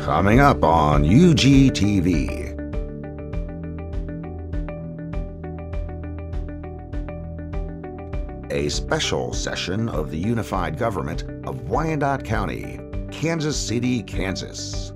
Coming up on UGTV. A special session of the Unified Government of Wyandotte County, Kansas City, Kansas.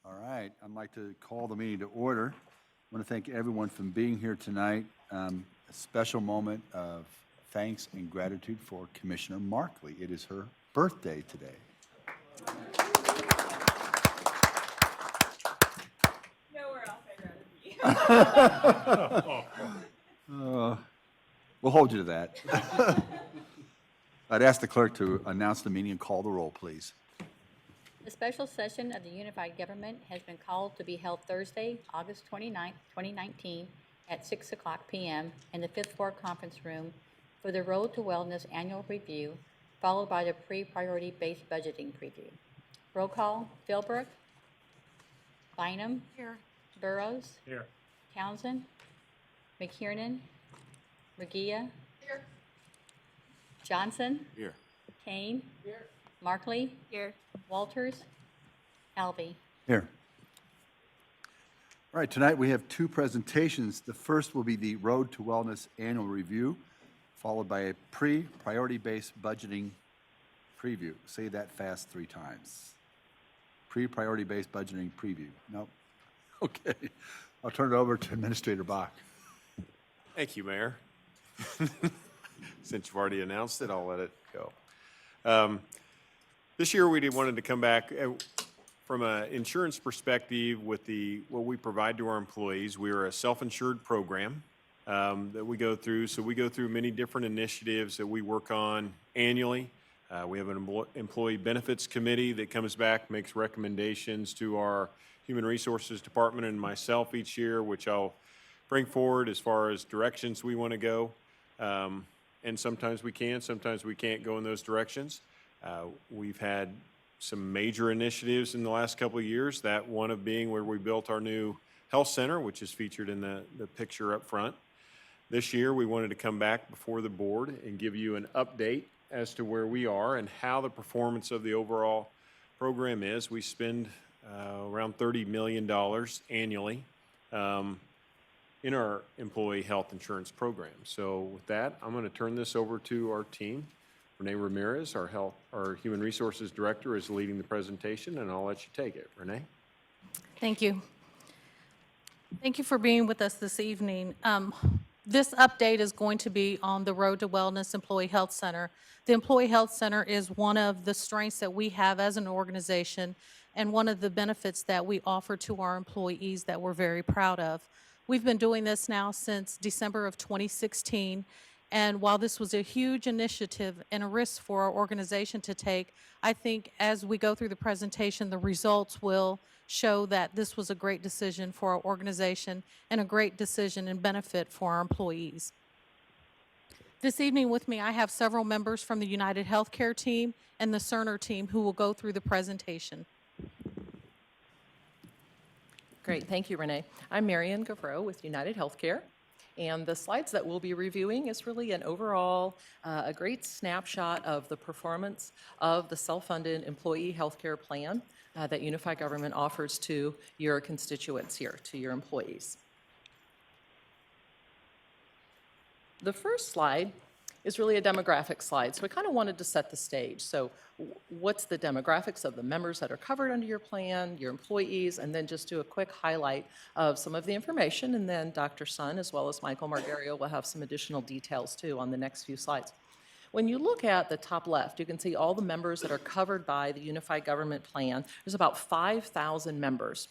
All right, I'd like to call the meeting to order. I want to thank everyone for being here tonight. A special moment of thanks and gratitude for Commissioner Markley. It is her birthday today. Nowhere else I'd rather be. We'll hold you to that. I'd ask the clerk to announce the meeting and call the roll, please. The special session of the Unified Government has been called to be held Thursday, August 29th, 2019 at 6 o'clock p.m. in the 5th floor conference room for the Road to Wellness Annual Review, followed by the pre-priority based budgeting preview. Roll call: Philbrook, Bynum, Here. Burrows, Here. Townsend, McKiernan, Regia, Here. Johnson, Here. Kane, Here. Markley, Here. Walters, Alvey. Here. All right, tonight we have two presentations. The first will be the Road to Wellness Annual Review, followed by a pre-priority-based budgeting preview. Say that fast 3 times. Pre-priority-based budgeting preview. Nope. Okay. I'll turn it over to Administrator Bach. Thank you, Mayor. Since you've already announced it, I'll let it go. This year, we wanted to come back from an insurance perspective with what we provide to our employees. We are a self-insured program that we go through. So we go through many different initiatives that we work on annually. We have an employee benefits committee that comes back, makes recommendations to our Human Resources Department and myself each year, which I'll bring forward as far as directions we want to go. And sometimes we can, sometimes we can't go in those directions. We've had some major initiatives in the last couple of years, that one of being where we built our new health center, which is featured in the picture up front. This year, we wanted to come back before the board and give you an update as to where we are and how the performance of the overall program is. We spend around $30 million annually in our employee health insurance program. So with that, I'm going to turn this over to our team. Renee Ramirez, our Human Resources Director, is leading the presentation, and I'll let you take it. Renee? Thank you. Thank you for being with us this evening. This update is going to be on the Road to Wellness Employee Health Center. The Employee Health Center is one of the strengths that we have as an organization and one of the benefits that we offer to our employees that we're very proud of. We've been doing this now since December of 2016. And while this was a huge initiative and a risk for our organization to take, I think as we go through the presentation, the results will show that this was a great decision for our organization and a great decision and benefit for our employees. This evening with me, I have several members from the United Healthcare team and the Cerner team who will go through the presentation. Great, thank you, Renee. I'm Marian Gavreau with United Healthcare. And the slides that we'll be reviewing is really an overall, a great snapshot of the performance of the self-funded employee healthcare plan that Unified Government offers to your constituents here, to your employees. The first slide is really a demographic slide. So I kind of wanted to set the stage. So what's the demographics of the members that are covered under your plan, your employees, and then just do a quick highlight of some of the information. And then Dr. Sun, as well as Michael Margario, will have some additional details too on the next few slides. When you look at the top left, you can see all the members that are covered by the Unified Government Plan. There's about 5,000 members.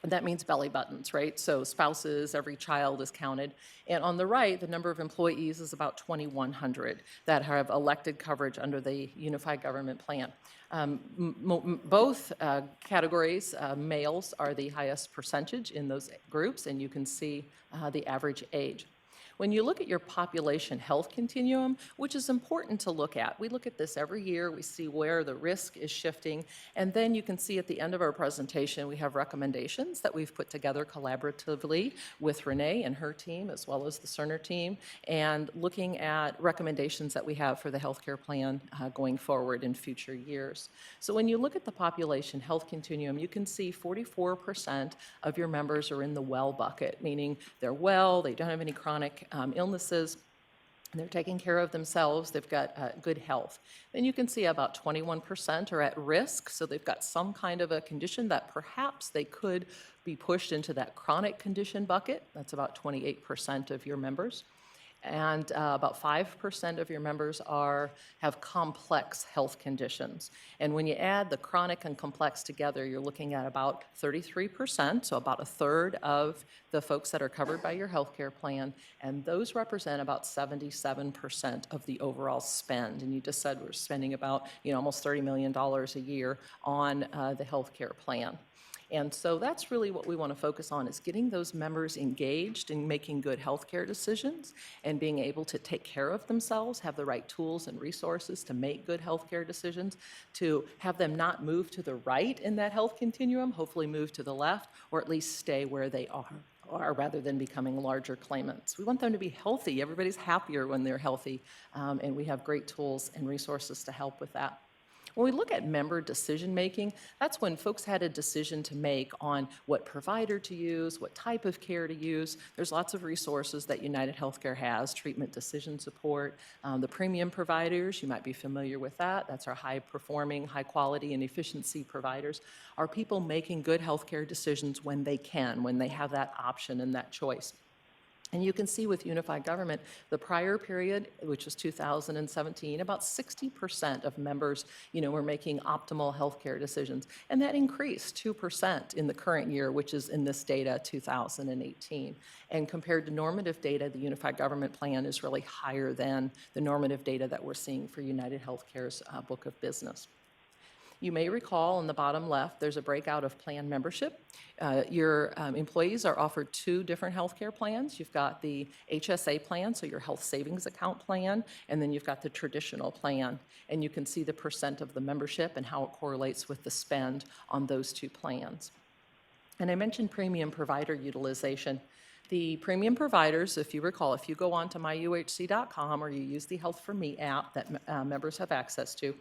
And that means belly buttons, right? So spouses, every child is counted. And on the right, the number of employees is about 2,100 that have elected coverage under the Unified Government Plan. Both categories, males are the highest percentage in those groups, and you can see the average age. When you look at your population health continuum, which is important to look at, we look at this every year, we see where the risk is shifting, and then you can see at the end of our presentation, we have recommendations that we've put together collaboratively with Renee and her team, as well as the Cerner team, and looking at recommendations that we have for the healthcare plan going forward in future years. So when you look at the population health continuum, you can see 44% of your members are in the well bucket, meaning they're well, they don't have any chronic illnesses, they're taking care of themselves, they've got good health. Then you can see about 21% are at risk, so they've got some kind of a condition that perhaps they could be pushed into that chronic condition bucket. That's about 28% of your members. And about 5% of your members have complex health conditions. And when you add the chronic and complex together, you're looking at about 33%, so about a third of the folks that are covered by your healthcare plan, and those represent about 77% of the overall spend. And you just said we're spending about almost $30 million a year on the healthcare plan. And so that's really what we want to focus on, is getting those members engaged in making good healthcare decisions and being able to take care of themselves, have the right tools and resources to make good healthcare decisions, to have them not move to the right in that health continuum, hopefully move to the left, or at least stay where they are rather than becoming larger claimants. We want them to be healthy. Everybody's happier when they're healthy, and we have great tools and resources to help with that. When we look at member decision-making, that's when folks had a decision to make on what provider to use, what type of care to use. There's lots of resources that United Healthcare has, treatment decision support. The premium providers, you might be familiar with that. That's our high-performing, high-quality, and efficiency providers. Are people making good healthcare decisions when they can, when they have that option and that choice? And you can see with Unified Government, the prior period, which was 2017, about 60% of members, were making optimal healthcare decisions. And that increased 2% in the current year, which is in this data, 2018. And compared to normative data, the Unified Government Plan is really higher than the normative data that we're seeing for United Healthcare's book of business. You may recall on the bottom left, there's a breakout of plan membership. Your employees are offered two different healthcare plans. You've got the HSA plan, so your health savings account plan, and then you've got the traditional plan. And you can see the percent of the membership and how it correlates with the spend on those two plans. And I mentioned premium provider utilization. The premium providers, if you recall, if you go on to myuhc.com or you use the Health for Me app that members have access to,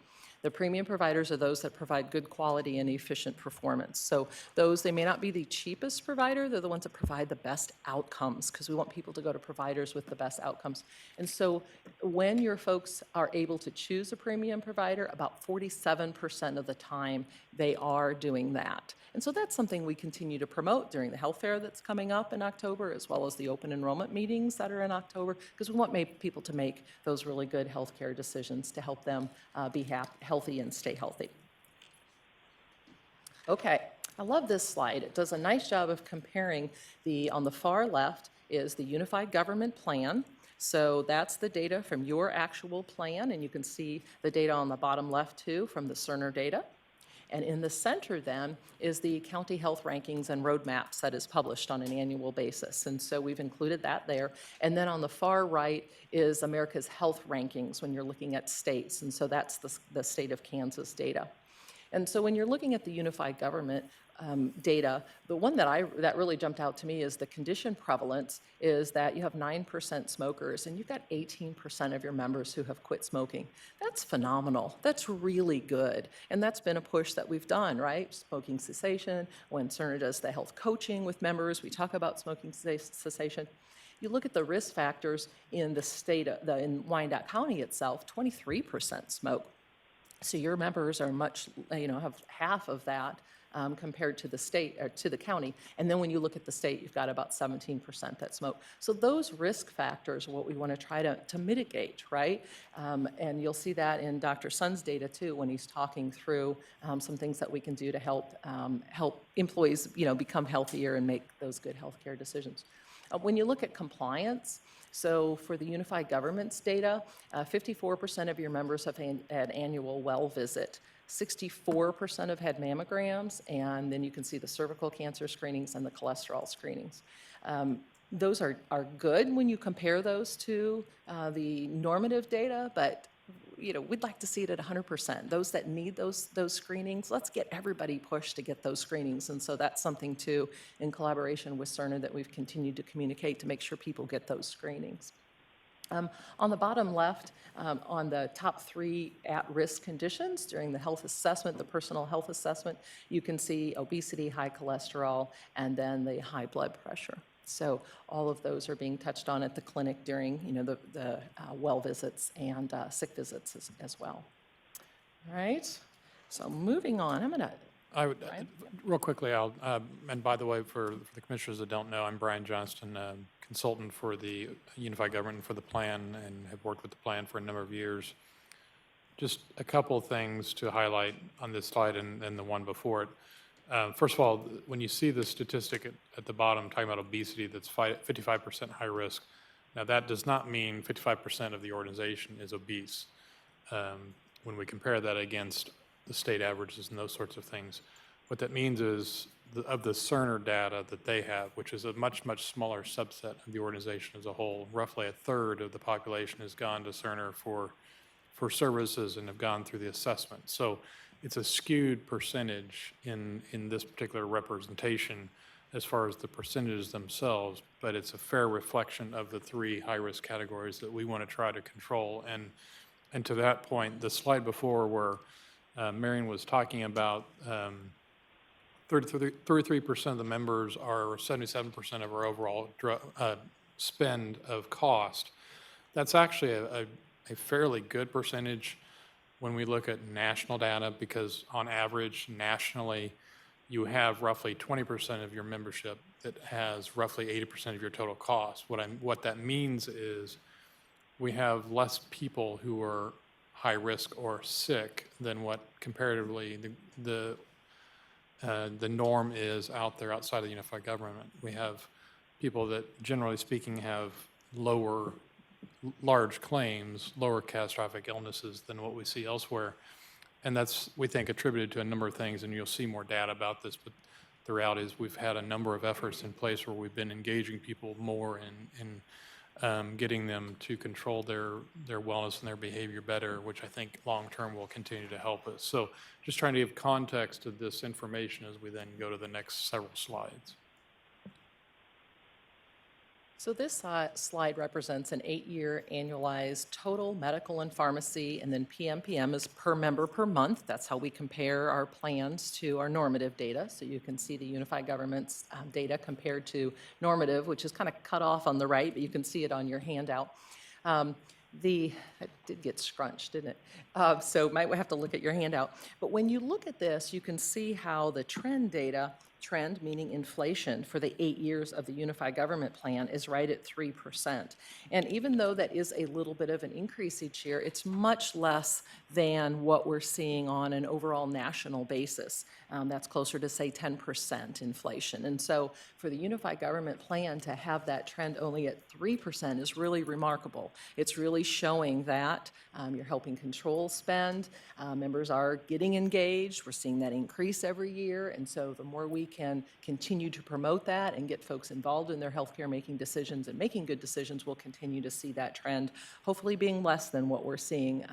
the premium providers are those that provide good quality and efficient performance. So those, they may not be the cheapest provider, they're the ones that provide the best outcomes, because we want people to go to providers with the best outcomes. And so when your folks are able to choose a premium provider, about 47% of the time they are doing that. And so that's something we continue to promote during the health fair that's coming up in October, as well as the open enrollment meetings that are in October, because we want people to make those really good healthcare decisions to help them be healthy and stay healthy. Okay, I love this slide. It does a nice job of comparing on the far left is the Unified Government Plan. So that's the data from your actual plan, and you can see the data on the bottom left too from the Cerner data. And in the center then is the county health rankings and roadmaps that is published on an annual basis. And so we've included that there. And then on the far right is America's health rankings when you're looking at states. And so that's the state of Kansas data. And so when you're looking at the unified government data, the one that really jumped out to me is the condition prevalence is that you have 9% smokers and you've got 18% of your members who have quit smoking. That's phenomenal. That's really good. And that's been a push that we've done, right? Smoking cessation. When Cerner does the health coaching with members, we talk about smoking cessation. You look at the risk factors in the state, in Wyandotte County itself, 23% smoke. So your members are much, have half of that compared to the state, or to the county. And then when you look at the state, you've got about 17% that smoke. So those risk factors are what we want to try to mitigate, right? And you'll see that in Dr. Sun's data too, when he's talking through some things that we can do to help employees, become healthier and make those good healthcare decisions. When you look at compliance, so for the unified government's data, 54% of your members have had annual well visit. 64% have had mammograms, and then you can see the cervical cancer screenings and the cholesterol screenings. Those are good when you compare those to the normative data, but we'd like to see it at 100%. Those that need those screenings, let's get everybody pushed to get those screenings. And so that's something too, in collaboration with Cerner, that we've continued to communicate to make sure people get those screenings. On the bottom left, on the top 3 at-risk conditions during the health assessment, the personal health assessment, you can see obesity, high cholesterol, and then the high blood pressure. So all of those are being touched on at the clinic during, the well visits and sick visits as well. All right. So moving on, I would, real quickly, and by the way, for the commissioners that don't know, I'm Brian Johnston, consultant for the Unified Government for the plan, and have worked with the plan for a number of years. Just a couple of things to highlight on this slide and the one before it. First of all, when you see the statistic at the bottom talking about obesity, that's 55% high risk. Now that does not mean 55% of the organization is obese. When we compare that against the state averages and those sorts of things, what that means is of the Cerner data that they have, which is a much, much smaller subset of the organization as a whole, roughly a third of the population has gone to Cerner for services and have gone through the assessment. So it's a skewed percentage in this particular representation as far as the percentages themselves, but it's a fair reflection of the 3 high-risk categories that we want to try to control. And to that point, the slide before where Marion was talking about 33% of the members are 77% of our overall spend of cost. That's actually a fairly good percentage when we look at national data, because on average, nationally, you have roughly 20% of your membership that has roughly 80% of your total cost. What that means is we have less people who are high risk or sick than what comparatively the norm is out there outside of the unified government. We have people that, generally speaking, have large claims, lower catastrophic illnesses than what we see elsewhere. And that's, we think, attributed to a number of things, and you'll see more data about this, but the reality is we've had a number of efforts in place where we've been engaging people more in getting them to control their wellness and their behavior better, which I think long-term will continue to help us. So just trying to give context to this information as we then go to the next several slides. So this slide represents an 8-year annualized total medical and pharmacy, and then PMPM is per member per month. That's how we compare our plans to our normative data. So you can see the unified government's data compared to normative, which is kind of cut off on the right, but you can see it on your handout. It did get scrunched, didn't it? So might have to look at your handout. But when you look at this, you can see how the trend, meaning inflation, for the 8 years of the unified government plan is right at 3%. And even though that is a little bit of an increase each year, it's much less than what we're seeing on an overall national basis. That's closer to, say, 10% inflation. And so for the unified government plan to have that trend only at 3% is really remarkable. It's really showing that you're helping control spend. Members are getting engaged. We're seeing that increase every year. And so the more we can continue to promote that and get folks involved in their healthcare making decisions and making good decisions, we'll continue to see that trend, hopefully being less than what we're seeing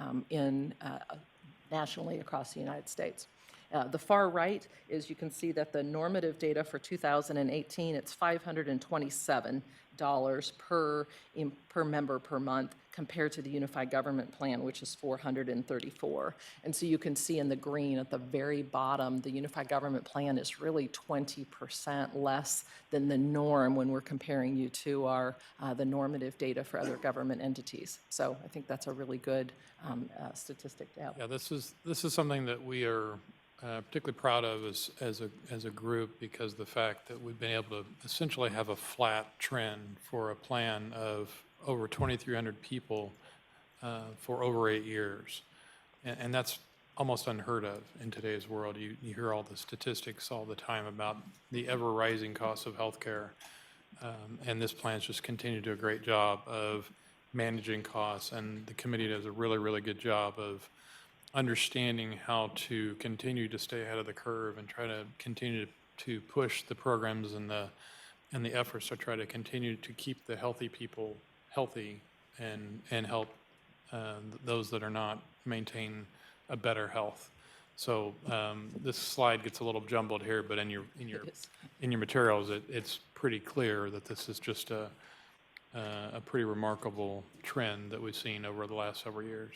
nationally across the United States. The far right is, you can see that the normative data for 2018, it's $527 per member per month, compared to the Unified Government Plan, which is $434. And so you can see in the green at the very bottom, the Unified Government Plan is really 20% less than the norm when we're comparing you to our the normative data for other government entities. So I think that's a really good statistic to have. Yeah, this is something that we are particularly proud of as a group, because the fact that we've been able to essentially have a flat trend for a plan of over 2,300 people for over 8 years. And that's almost unheard of in today's world. You hear all the statistics all the time about the ever-rising costs of healthcare. And this plan's just continued to do a great job of managing costs, and the committee does a really, really good job of understanding how to continue to stay ahead of the curve and try to continue to push the programs and the efforts to try to continue to keep the healthy people healthy and help those that are not maintain a better health. So this slide gets a little jumbled here, but in your materials, it's pretty clear that this is just a pretty remarkable trend that we've seen over the last several years.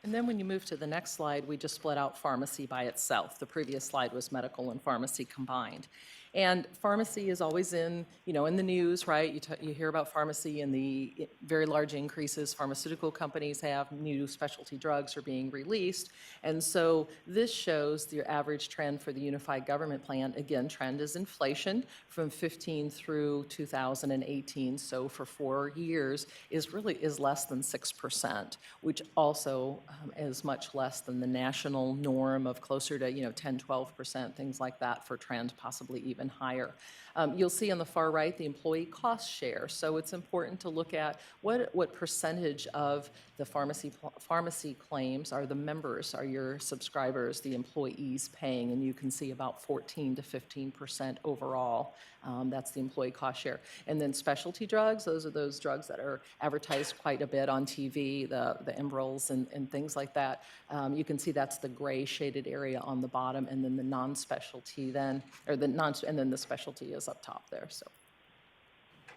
And then when you move to the next slide, we just split out pharmacy by itself. The previous slide was medical and pharmacy combined. And pharmacy is always in the news, right? You hear about pharmacy and the very large increases pharmaceutical companies have, new specialty drugs are being released. And so this shows the average trend for the Unified Government Plan. Again, trend is inflation from 15 through 2018. So for 4 years is less than 6%, which also is much less than the national norm of closer to 10, 12%, things like that for trend, possibly even higher. You'll see on the far right the employee cost share. So it's important to look at what percentage of the pharmacy claims are the members, are your subscribers, the employees paying, and you can see about 14 to 15% overall. That's the employee cost share. And then specialty drugs, those are those drugs that are advertised quite a bit on TV, the Enbrels and things like that. You can see that's the gray shaded area on the bottom, and then the non-specialty and then the specialty is up top there. So.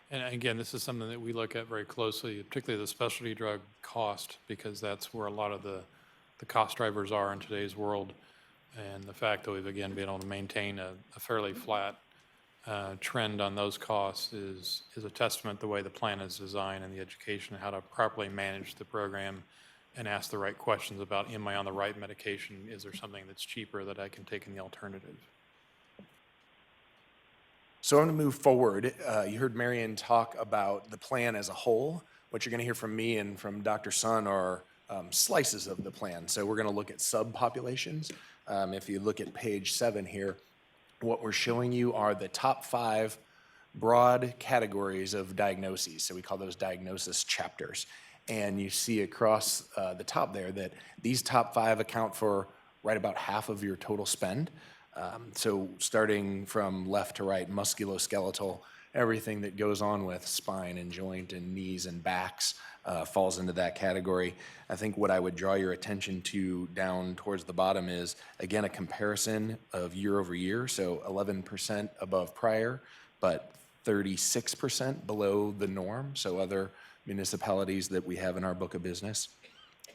And again, this is something that we look at very closely, particularly the specialty drug cost, because that's where a lot of the cost drivers are in today's world. And the fact that we've, again, been able to maintain a fairly flat trend on those costs is a testament to the way the plan is designed and the education, how to properly manage the program and ask the right questions about, am I on the right medication? Is there something that's cheaper that I can take in the alternative? So I'm going to move forward. You heard Marion talk about the plan as a whole. What you're going to hear from me and from Dr. Sun are slices of the plan. So we're going to look at subpopulations. If you look at page 7 here, what we're showing you are the top 5 broad categories of diagnoses. So we call those diagnosis chapters. And you see across the top there that these top 5 account for right about half of your total spend. So starting from left to right, musculoskeletal, everything that goes on with spine and joint and knees and backs falls into that category. I think what I would draw your attention to down towards the bottom is, again, a comparison of year over year. So 11% above prior, but 36% below the norm. So other municipalities that we have in our book of business.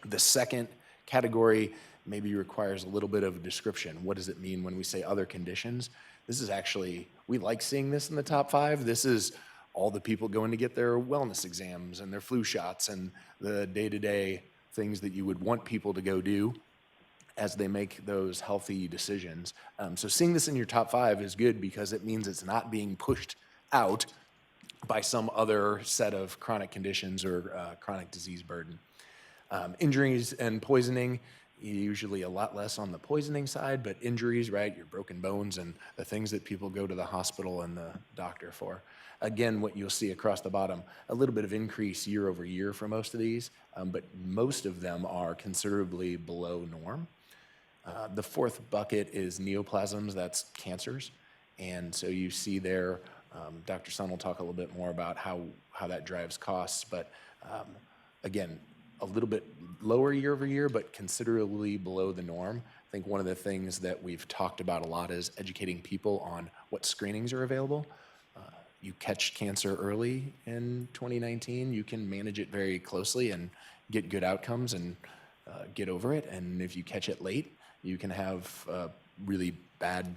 The second category maybe requires a little bit of a description. What does it mean when we say other conditions? This is actually, we like seeing this in the top 5. This is all the people going to get their wellness exams and their flu shots and the day-to-day things that you would want people to go do as they make those healthy decisions. So seeing this in your top 5 is good because it means it's not being pushed out by some other set of chronic conditions or chronic disease burden. Injuries and poisoning, usually a lot less on the poisoning side, but injuries, right, your broken bones and the things that people go to the hospital and the doctor for. Again, what you'll see across the bottom, a little bit of increase year over year for most of these, but most of them are considerably below norm. The fourth bucket is neoplasms, that's cancers. And so you see there, Dr. Sun will talk a little bit more about how that drives costs, but again, a little bit lower year over year, but considerably below the norm. I think one of the things that we've talked about a lot is educating people on what screenings are available. You catch cancer early in 2019, you can manage it very closely and get good outcomes and get over it. And if you catch it late, you can have really bad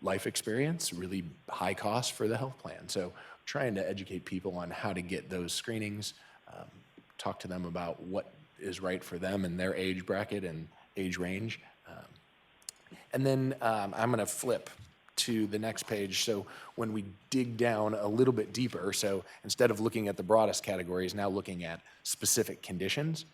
life experience, really high cost for the health plan. So trying to educate people on how to get those screenings, talk to them about what is right for them and their age bracket and age range. And then I'm going to flip to the next page. So when we dig down a little bit deeper, so instead of looking at the broadest categories, now looking at specific conditions.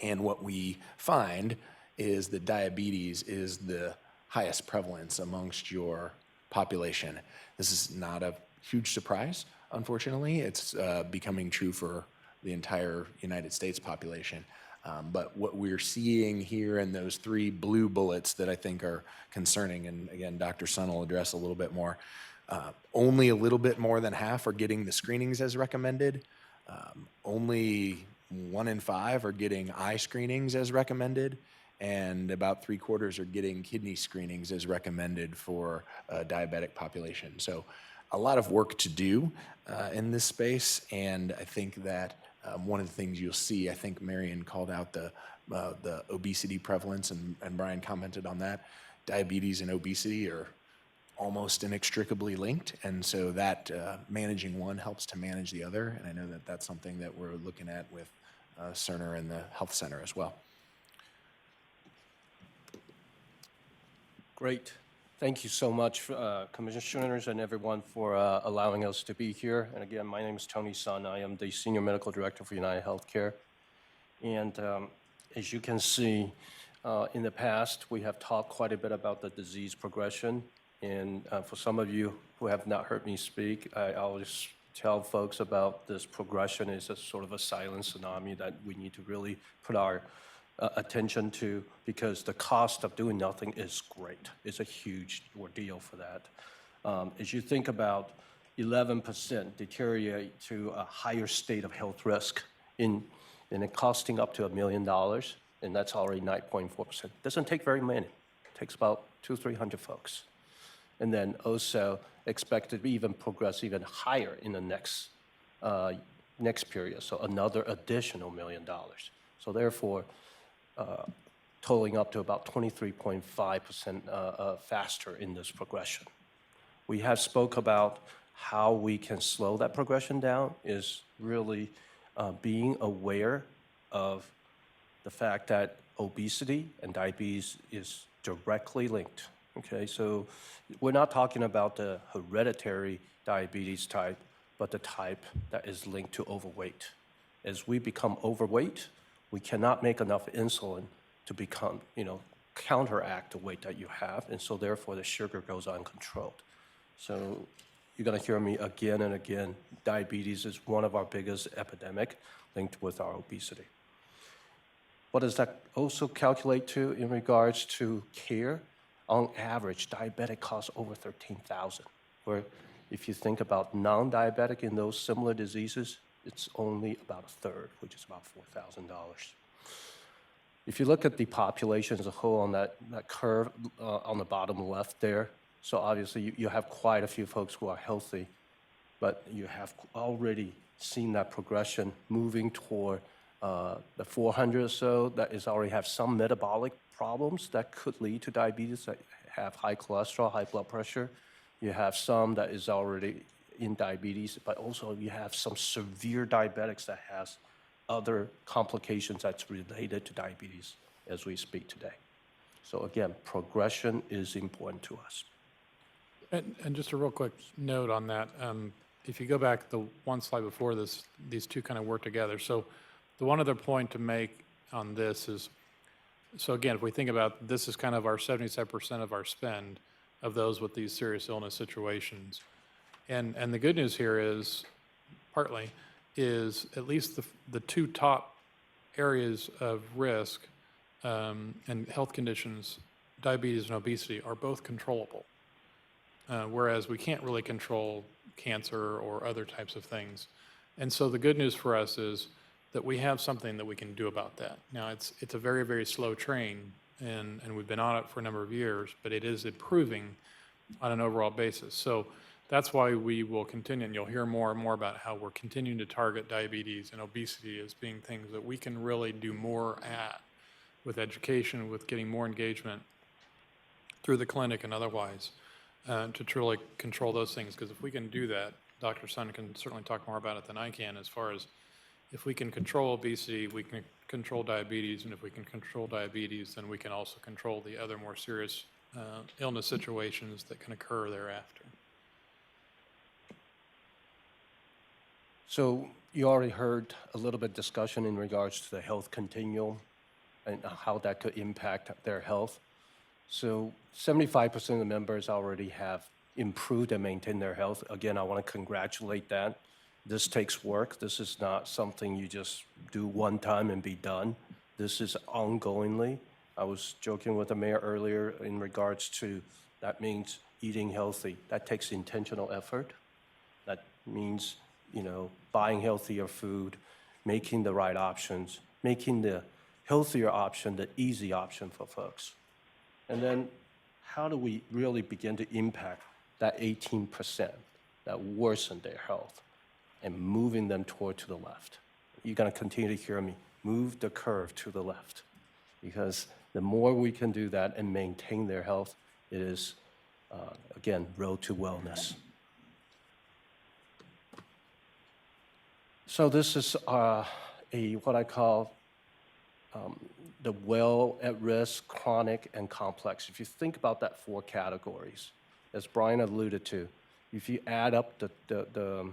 And what we find is that diabetes is the highest prevalence amongst your population. This is not a huge surprise, unfortunately. It's becoming true for the entire United States population. But what we're seeing here in those 3 blue bullets that I think are concerning, and again, Dr. Sun will address a little bit more, only a little bit more than half are getting the screenings as recommended. Only 1 in 5 are getting eye screenings as recommended, and about 3/4 are getting kidney screenings as recommended for a diabetic population. So a lot of work to do in this space, and I think that one of the things you'll see, I think Marion called out the obesity prevalence, and Brian commented on that. Diabetes and obesity are almost inextricably linked, and so that managing one helps to manage the other, and I know that that's something that we're looking at with Cerner and the health center as well. Great. Thank you so much, Commissioners and everyone, for allowing us to be here. And again, my name is Tony Sun. I am the Senior Medical Director for United Healthcare. And as you can see, in the past, we have talked quite a bit about the disease progression. And for some of you who have not heard me speak, I always tell folks about this progression is a sort of a silent tsunami that we need to really put our attention to, because the cost of doing nothing is great. It's a huge ordeal for that. As you think about 11% deteriorate to a higher state of health risk and it costing up to $1 million, and that's already 9.4%. Doesn't take very many. It takes about 200-300 folks. And then also expected to even progress even higher in the next period, so another additional $1 million. So therefore, totaling up to about 23.5% faster in this progression. We have spoke about how we can slow that progression down is really being aware of the fact that obesity and diabetes is directly linked. Okay, so we're not talking about the hereditary diabetes type, but the type that is linked to overweight. As we become overweight, we cannot make enough insulin to become, counteract the weight that you have, and so therefore the sugar goes uncontrolled. So you're gonna hear me again and again, diabetes is one of our biggest epidemic linked with our obesity. What does that also calculate to in regards to care? On average, diabetic costs over $13,000, where if you think about non-diabetic in those similar diseases, it's only about a third, which is about $4,000. If you look at the population as a whole on that curve on the bottom left there, so obviously you have quite a few folks who are healthy, but you have already seen that progression moving toward the 400 or so that is already have some metabolic problems that could lead to diabetes, that have high cholesterol, high blood pressure. You have some that is already in diabetes, but also you have some severe diabetics that has other complications that's related to diabetes as we speak today. So again, progression is important to us. And just a real quick note on that. If you go back the one slide before this, these two kind of work together. So the one other point to make on this is, so again, if we think about this is kind of our 77% of our spend of those with these serious illness situations. And the good news here is, partly, is at least the 2 top areas of risk and health conditions, diabetes and obesity, are both controllable. Whereas we can't really control cancer or other types of things. And so the good news for us is that we have something that we can do about that. Now, it's a very, very slow train, and we've been on it for a number of years, but it is improving on an overall basis. So that's why we will continue, and you'll hear more and more about how we're continuing to target diabetes and obesity as being things that we can really do more at with education, with getting more engagement through the clinic and otherwise, to truly control those things. Because if we can do that, Dr. Sun can certainly talk more about it than I can, as far as if we can control obesity, we can control diabetes, and if we can control diabetes, then we can also control the other more serious illness situations that can occur thereafter. So you already heard a little bit discussion in regards to the health continuum and how that could impact their health. So 75% of the members already have improved and maintained their health. Again, I want to congratulate that. This takes work. This is not something you just do one time and be done. This is ongoingly. I was joking with the mayor earlier in regards to that means eating healthy. That takes intentional effort. That means, buying healthier food, making the right options, making the healthier option the easy option for folks. And then how do we really begin to impact that 18% that worsen their health and moving them toward to the left? You're going to continue to hear me move the curve to the left, because the more we can do that and maintain their health, it is, again, road to wellness. So this is what I call the well, at risk, chronic, and complex. If you think about that 4 categories, as Brian alluded to, if you add up the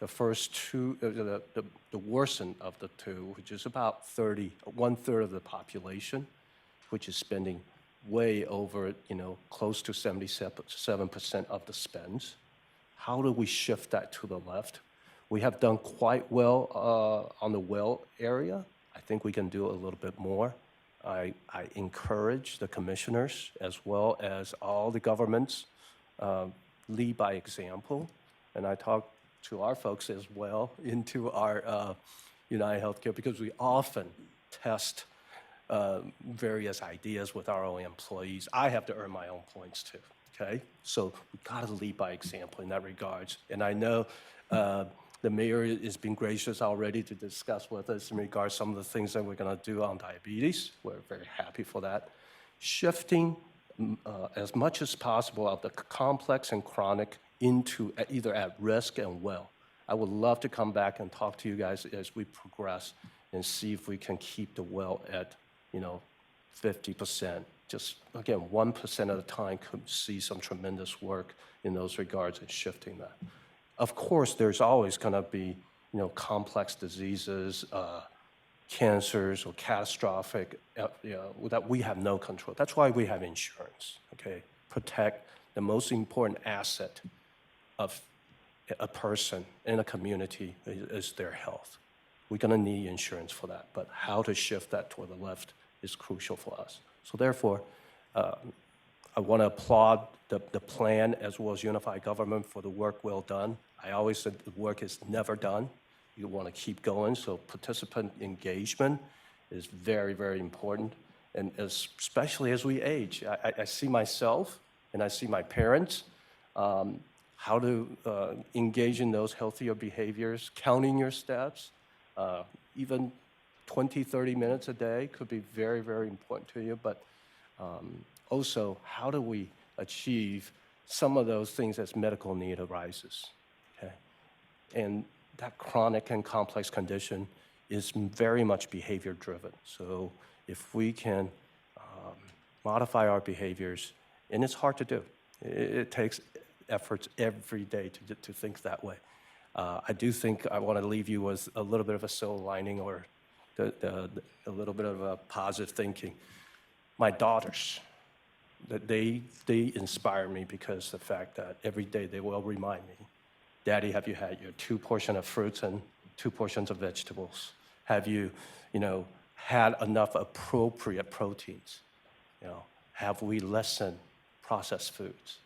first 2, the worsen of the 2, which is about 1/3 of the population, which is spending way over, close to 77% of the spends. How do we shift that to the left? We have done quite well on the well area. I think we can do a little bit more. I encourage the commissioners as well as all the governments lead by example. And I talk to our folks as well into our United Healthcare, because we often test various ideas with our own employees. I have to earn my own points too, okay? So we gotta lead by example in that regards. And I know the mayor has been gracious already to discuss with us in regards to some of the things that we're gonna do on diabetes. We're very happy for that. Shifting as much as possible of the complex and chronic into either at risk and well. I would love to come back and talk to you guys as we progress and see if we can keep the well at, 50%. Just, again, 1% at a time could see some tremendous work in those regards and shifting that. Of course, there's always gonna be, complex diseases, cancers or catastrophic, that we have no control. That's why we have insurance, okay? Protect the most important asset of a person in a community is their health. We're gonna need insurance for that, but how to shift that toward the left is crucial for us. So therefore, I wanna applaud the plan as well as unified government for the work well done. I always said the work is never done. You wanna keep going, so participant engagement is very, very important. And especially as we age, I see myself and I see my parents, how to engage in those healthier behaviors, counting your steps, even 20, 30 minutes a day could be very, very important to you. But also, how do we achieve some of those things as medical need arises, okay? And that chronic and complex condition is very much behavior driven. So if we can modify our behaviors, and it's hard to do. It takes efforts every day to think that way. I do think I want to leave you with a little bit of a silver lining or a little bit of a positive thinking. My daughters, that they inspire me because the fact that every day they will remind me, Daddy, have you had your 2 portions of fruits and 2 portions of vegetables? Have you, had enough appropriate proteins? Have we lessened processed foods?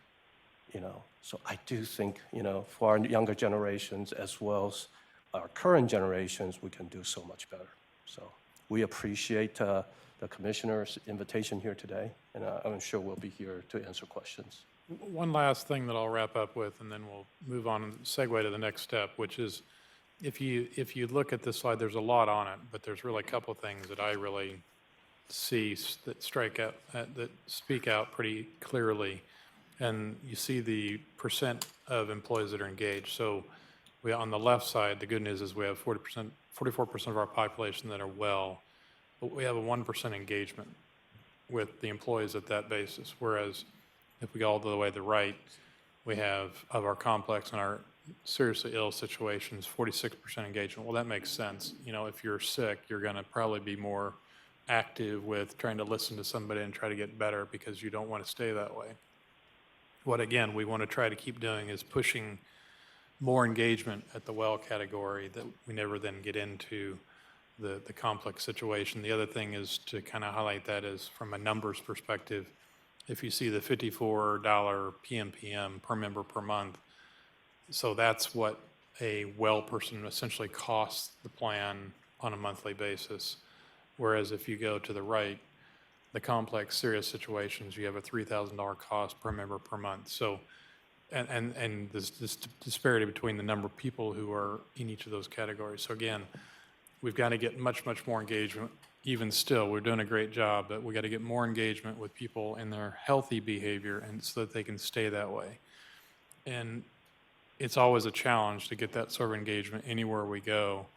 So I do think, for our younger generations as well as our current generations, we can do so much better. So we appreciate the commissioner's invitation here today, and I'm sure we'll be here to answer questions. One last thing that I'll wrap up with, and then we'll move on and segue to the next step, which is if you look at this slide, there's a lot on it, but there's really a couple of things that I really see that that speak out pretty clearly. And you see the percent of employees that are engaged. So on the left side, the good news is we have 44% of our population that are well, but we have a 1% engagement with the employees at that basis. Whereas if we go all the way to the right, we have of our complex and our seriously ill situations, 46% engagement. Well, that makes sense. You know, if you're sick, you're going to probably be more active with trying to listen to somebody and try to get better because you don't want to stay that way. What, again, we want to try to keep doing is pushing more engagement at the well category that we never then get into the complex situation. The other thing is to kind of highlight that is from a numbers perspective. If you see the $54 PMPM per member per month, so that's what a well person essentially costs the plan on a monthly basis. Whereas if you go to the right, the complex, serious situations, you have a $3,000 cost per member per month. So, and this disparity between the number of people who are in each of those categories. So again, we've got to get much more engagement. Even still, we're doing a great job, but we got to get more engagement with people in their healthy behavior, and so that they can stay that way. And it's always a challenge to get that sort of engagement anywhere we go.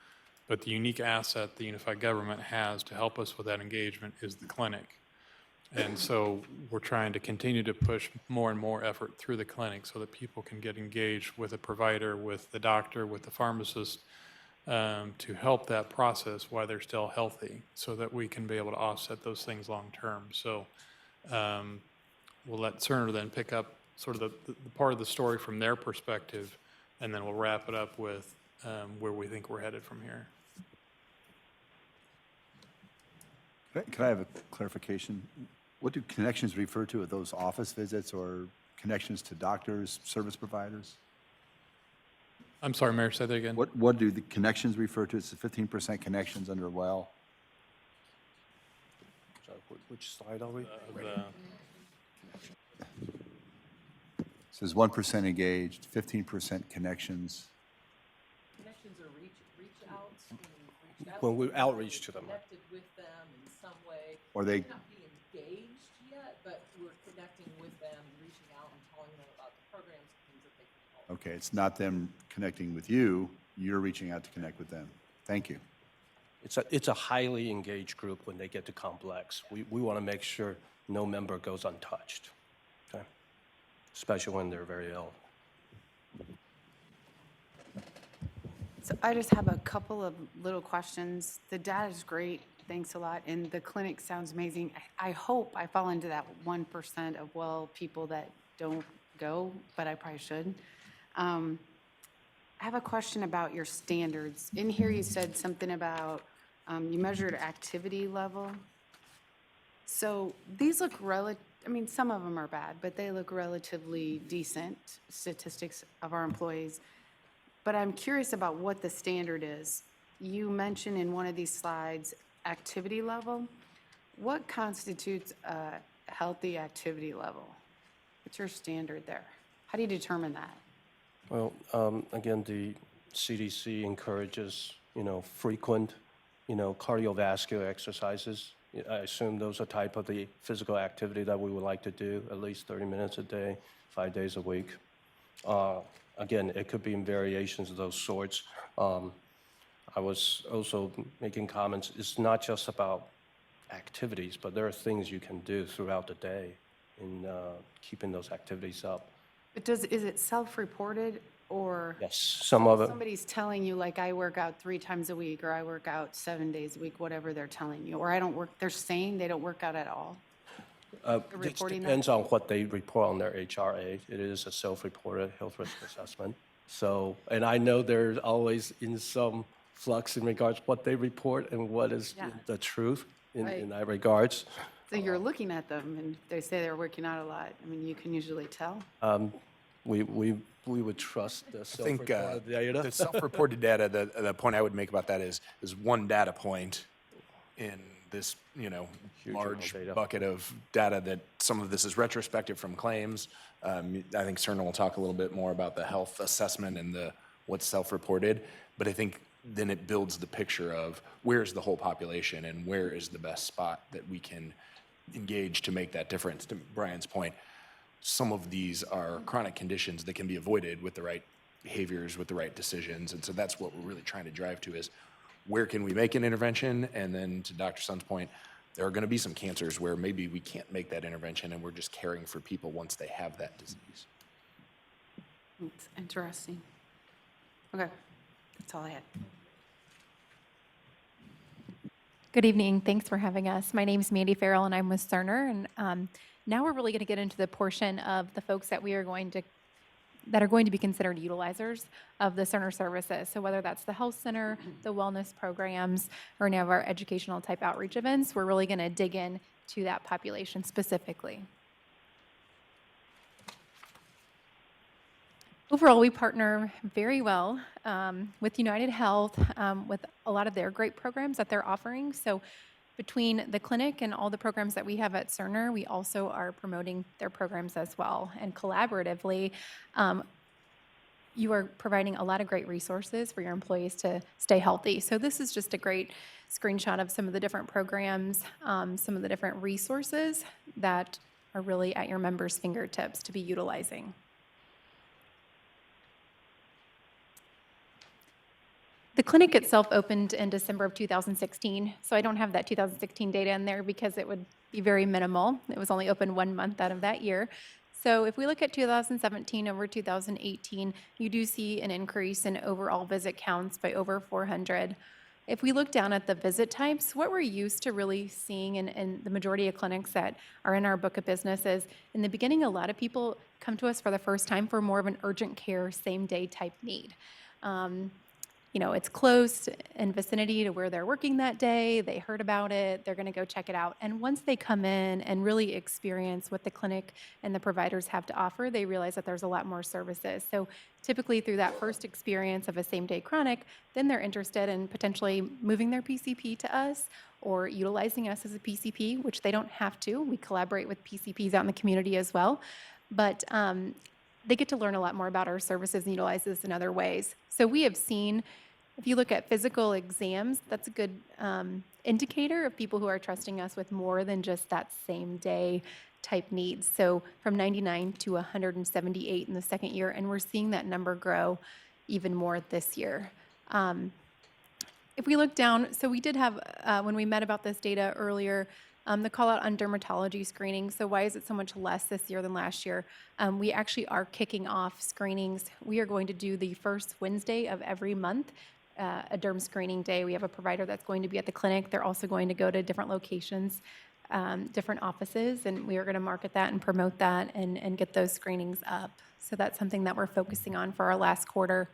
But the unique asset the unified government has to help us with that engagement is the clinic. And so we're trying to continue to push more and more effort through the clinic so that people can get engaged with a provider, with the doctor, with the pharmacist, to help that process while they're still healthy so that we can be able to offset those things long term. So we'll let Cerner then pick up sort of the part of the story from their perspective, and then we'll wrap it up with where we think we're headed from here. Can I have a clarification? What do connections refer to? Are those office visits or connections to doctors, service providers? I'm sorry, Mayor, say that again. What do the connections refer to? It's the 15% connections under well. Sorry, which slide are we? It says 1% engaged, 15% connections. Connections are reach outs, reach out. When we outreach to them. Connected with them in some way. Or they, May not be engaged yet, but we're connecting with them, reaching out and telling them about the programs and things that they can help. okay, it's not them connecting with you, you're reaching out to connect with them. Thank you. It's a highly engaged group when they get to complex. We want to make sure no member goes untouched, okay? Especially when they're very ill. So I just have a couple of little questions. The data is great, thanks a lot, and the clinic sounds amazing. I hope I fall into that 1% of well people that don't go, but I probably should. I have a question about your standards. In here you said something about, you measured activity level. So these look I mean, some of them are bad, but they look relatively decent statistics of our employees. But I'm curious about what the standard is. You mentioned in one of these slides, activity level. What constitutes a healthy activity level? What's your standard there? How do you determine that? Well, again, the CDC encourages, frequent, cardiovascular exercises. I assume those are type of the physical activity that we would like to do, at least 30 minutes a day, 5 days a week. Again, it could be in variations of those sorts. I was also making comments, it's not just about activities, but there are things you can do throughout the day in keeping those activities up. But is it self-reported or? Yes, some of it. Somebody's telling you, like, I work out 3 times a week, or I work out 7 days a week, whatever they're telling you, or they're saying they don't work out at all? It reporting that? depends on what they report on their HRA. It is a self-reported health risk assessment. So, and I know there's always in some flux in regards to what they report and what is Yeah. the truth in Right. that regards. So you're looking at them, and they say they're working out a lot. I mean, you can usually tell. We would trust the I think self-reported data. the self-reported data, the point I would make about that is one data point in this, Huge amount of large data. bucket of data that some of this is retrospective from claims. I think Cerner will talk a little bit more about the health assessment and what's self-reported, but I think then it builds the picture of where's the whole population and where is the best spot that we can engage to make that difference. To Brian's point, some of these are chronic conditions that can be avoided with the right behaviors, with the right decisions. And so that's what we're really trying to drive to is where can we make an intervention? And then to Dr. Sun's point, there are going to be some cancers where maybe we can't make that intervention and we're just caring for people once they have that disease. It's interesting. Okay, that's all I had. Good evening. Thanks for having us. My name is Mandy Farrell, and I'm with Cerner. And now we're really going to get into the portion of the folks that are going to be considered utilizers of the Cerner services. So whether that's the health center, the wellness programs, or any of our educational type outreach events, we're really going to dig in to that population specifically. Overall, we partner very well with United Health, with a lot of their great programs that they're offering. So between the clinic and all the programs that we have at Cerner, we also are promoting their programs as well. And collaboratively, you are providing a lot of great resources for your employees to stay healthy. So this is just a great screenshot of some of the different programs, some of the different resources that are really at your members' fingertips to be utilizing. The clinic itself opened in December of 2016, so I don't have that 2016 data in there because it would be very minimal. It was only open 1 month out of that year. So if we look at 2017 over 2018, you do see an increase in overall visit counts by over 400. If we look down at the visit types, what we're used to really seeing in the majority of clinics that are in our book of business is, in the beginning, a lot of people come to us for the first time for more of an urgent care, same-day type need. It's close in vicinity to where they're working that day. They heard about it. They're going to go check it out. And once they come in and really experience what the clinic and the providers have to offer, they realize that there's a lot more services. So typically through that first experience of a same-day chronic, then they're interested in potentially moving their PCP to us or utilizing us as a PCP, which they don't have to. We collaborate with PCPs out in the community as well. But they get to learn a lot more about our services and utilize this in other ways. So we have seen, if you look at physical exams, that's a good indicator of people who are trusting us with more than just that same day type needs. So from 99 to 178 in the second year, and we're seeing that number grow even more this year. If we look down, so we did have, when we met about this data earlier, the call out on dermatology screening. So why is it so much less this year than last year? We actually are kicking off screenings. We are going to do the first Wednesday of every month, a derm screening day. We have a provider that's going to be at the clinic. They're also going to go to different locations, different offices, and we are going to market that and promote that and get those screenings up. So that's something that we're focusing on for our last quarter.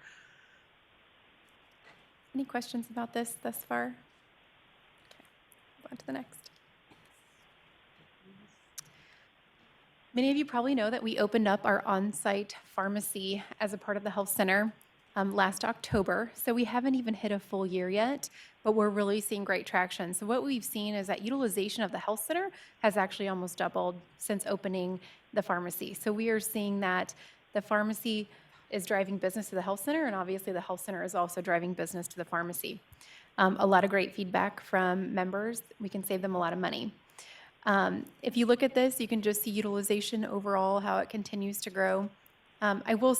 Any questions about this thus far? Okay, go on to the next. Many of you probably know that we opened up our on-site pharmacy as a part of the health center last October. So we haven't even hit a full year yet, but we're really seeing great traction. So what we've seen is that utilization of the health center has actually almost doubled since opening the pharmacy. So we are seeing that the pharmacy is driving business to the health center, and obviously the health center is also driving business to the pharmacy. A lot of great feedback from members. We can save them a lot of money. If you look at this, you can just see utilization overall, how it continues to grow. I will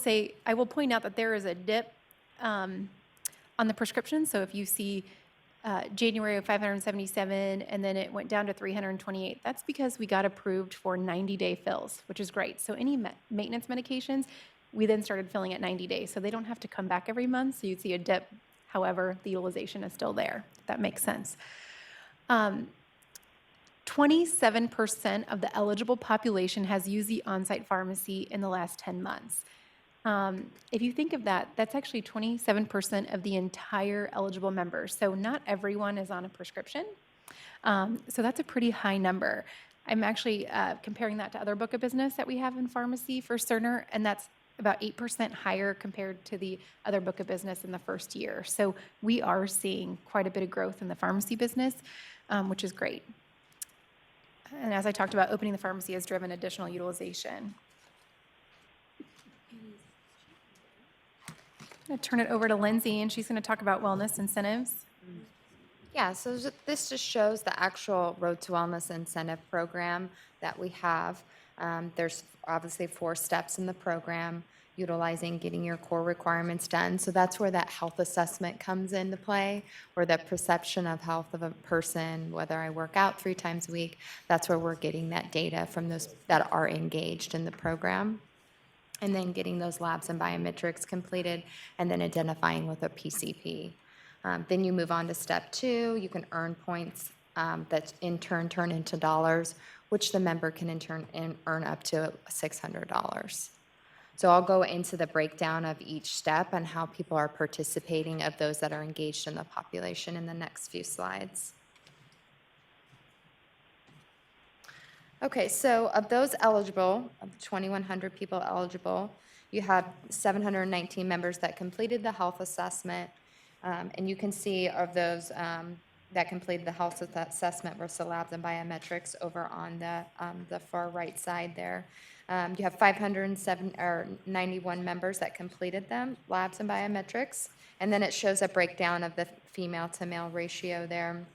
point out that there is a dip on the prescription. So if you see January of 577 and then it went down to 328, that's because we got approved for 90-day fills, which is great. So any maintenance medications, we then started filling at 90 days. So they don't have to come back every month. So you'd see a dip. However, the utilization is still there. If that makes sense. 27% of the eligible population has used the on-site pharmacy in the last 10 months. If you think of that, that's actually 27% of the entire eligible members. So not everyone is on a prescription. So that's a pretty high number. I'm actually comparing that to other book of business that we have in pharmacy for Cerner, and that's about 8% higher compared to the other book of business in the first year. So we are seeing quite a bit of growth in the pharmacy business, which is great. And as I talked about, opening the pharmacy has driven additional utilization. I'm going to turn it over to Lindsay, and she's going to talk about wellness incentives. Yeah, so this just shows the actual Road to Wellness incentive program that we have. There's obviously 4 steps in the program, utilizing getting your core requirements done. So that's where that health assessment comes into play, or the perception of health of a person, whether I work out 3 times a week. That's where we're getting that data from those that are engaged in the program. And then getting those labs and biometrics completed, and then identifying with a PCP. Then you move on to step 2. You can earn points that in turn turn into dollars, which the member can in turn earn up to $600. So I'll go into the breakdown of each step and how people are participating of those that are engaged in the population in the next few slides. Okay, so of those eligible, of 2,100 people eligible, you have 719 members that completed the health assessment. And you can see of those that completed the health assessment versus the labs and biometrics over on the far right side there. You have 591 members that completed them, labs and biometrics. And then it shows a breakdown of the female to male ratio there.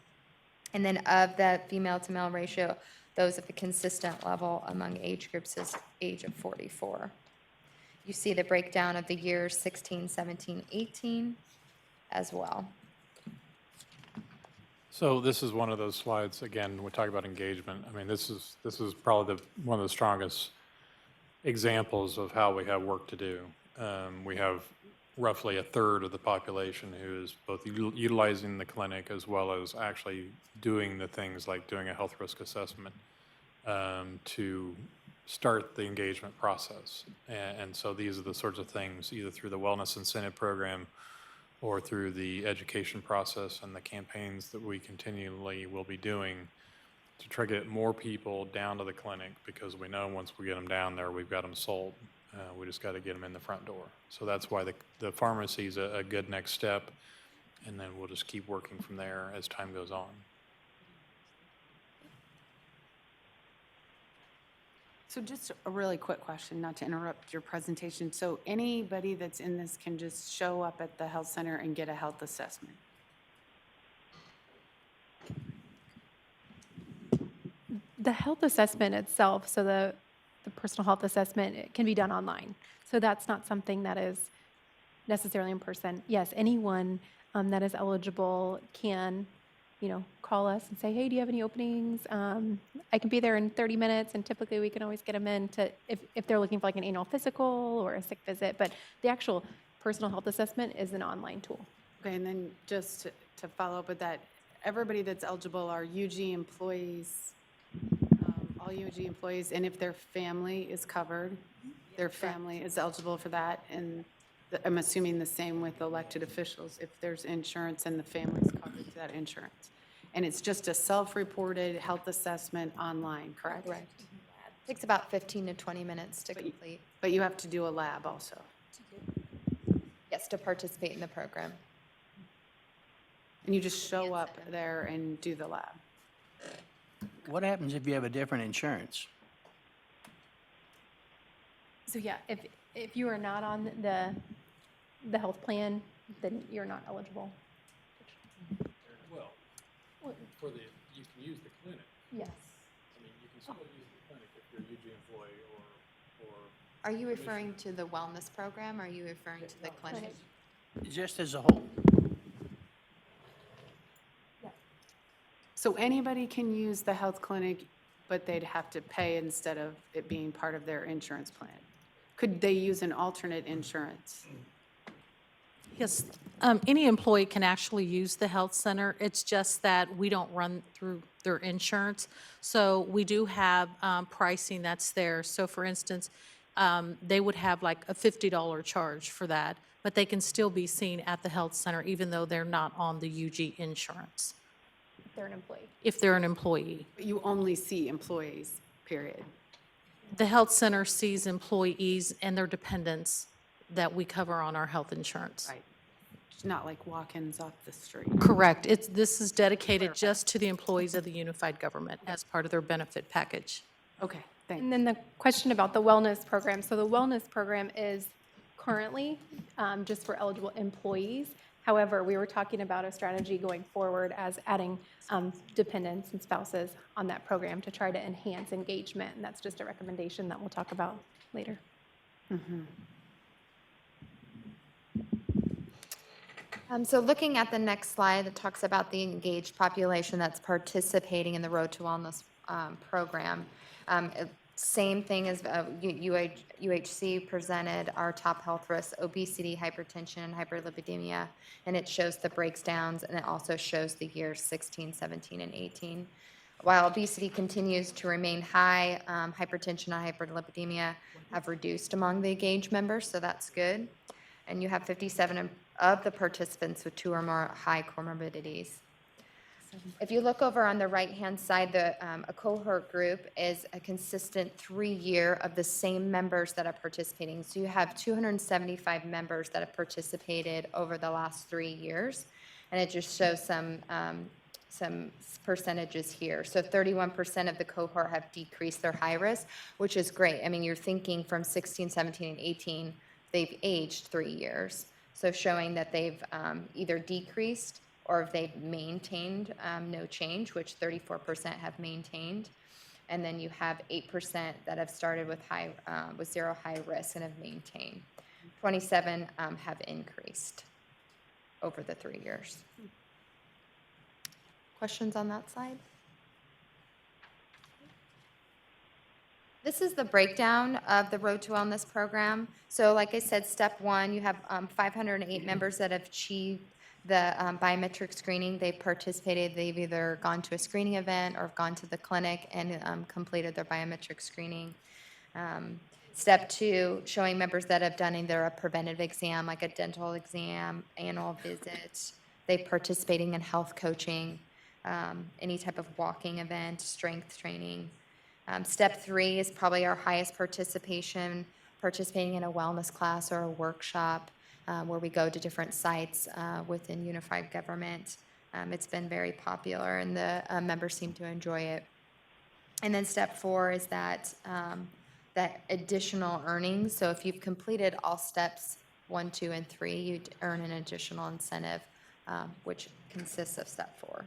And then of the female to male ratio, those at the consistent level among age groups is age of 44. You see the breakdown of the years 16, 17, 18 as well. So this is one of those slides, again, we talk about engagement. I mean, this is probably one of the strongest examples of how we have work to do. We have roughly a third of the population who is both utilizing the clinic as well as actually doing the things like doing a health risk assessment to start the engagement process. And so these are the sorts of things, either through the wellness incentive program or through the education process and the campaigns that we continually will be doing to try to get more people down to the clinic, because we know once we get them down there, we've got them sold. We just got to get them in the front door. So that's why the pharmacy is a good next step, and then we'll just keep working from there as time goes on. So just a really quick question, not to interrupt your presentation. So anybody that's in this can just show up at the health center and get a health assessment? The health assessment itself, so the personal health assessment, it can be done online. So that's not something that is necessarily in person. Yes, anyone that is eligible can, call us and say, hey, do you have any openings? I can be there in 30 minutes, and typically we can always get them in to, if they're looking for like an annual physical or a sick visit. But the actual personal health assessment is an online tool. Okay, and then just to follow up with that, everybody that's eligible are UG employees, all UG employees, and if their family is covered, their family is eligible for that. And I'm assuming the same with elected officials, if there's insurance and the family's covered to that insurance. And it's just a self-reported health assessment online, correct? Correct. Takes about 15 to 20 minutes to complete. But you have to do a lab also. Yes, to participate in the program. And you just show up there and do the lab. What happens if you have a different insurance? So yeah, if you are not on the health plan, then you're not eligible. Well, you can use the clinic. Yes. I mean, you can still use the clinic if you're a UG employee or Are you referring to the wellness program, or are you referring to the clinic? Just as a whole? So anybody can use the health clinic, but they'd have to pay instead of it being part of their insurance plan. Could they use an alternate insurance? Yes, any employee can actually use the health center. It's just that we don't run through their insurance. So we do have pricing that's there. So for instance, they would have like a $50 charge for that, but they can still be seen at the health center even though they're not on the UG insurance, If they're an employee. if they're an employee. But you only see employees, period. the health center sees employees and their dependents that we cover on our health insurance. Right. It's not like walk-ins off the street. Correct. This is dedicated just to the employees of the unified government as part of their benefit package. Okay, thanks. And then the question about the wellness program. So the wellness program is currently just for eligible employees. However, we were talking about a strategy going forward as adding dependents and spouses on that program to try to enhance engagement. And that's just a recommendation that we'll talk about later. So looking at the next slide that talks about the engaged population that's participating in the Road to Wellness program. Same thing as UHC presented our top health risks: obesity, hypertension, and hyperlipidemia. And it shows the breakdowns, and it also shows the years 16, 17, and 18. While obesity continues to remain high, hypertension and hyperlipidemia have reduced among the engaged members, so that's good. And you have 57 of the participants with 2 or more high comorbidities. If you look over on the right-hand side, a cohort group is a consistent 3-year of the same members that are participating. So you have 275 members that have participated over the last 3 years, and it just shows some percentages here. So 31% of the cohort have decreased their high risk, which is great. I mean, you're thinking from 16, 17, and 18, they've aged 3 years. So showing that they've either decreased or if they've maintained no change, which 34% have maintained. And then you have 8% that have started with zero high risk and have maintained. 27 have increased over the 3 years. Questions on that slide? This is the breakdown of the Road to Wellness program. So like I said, step 1, you have 508 members that have achieved the biometric screening. They've participated. They've either gone to a screening event or have gone to the clinic and completed their biometric screening. Step 2, showing members that have done either a preventative exam, like a dental exam, annual visit. They're participating in health coaching, any type of walking event, strength training. Step 3 is probably our highest participation, participating in a wellness class or a workshop where we go to different sites within unified government. It's been very popular, and the members seem to enjoy it. And then step 4 is that additional earnings. So if you've completed all steps 1, 2, and 3, you'd earn an additional incentive, which consists of step 4.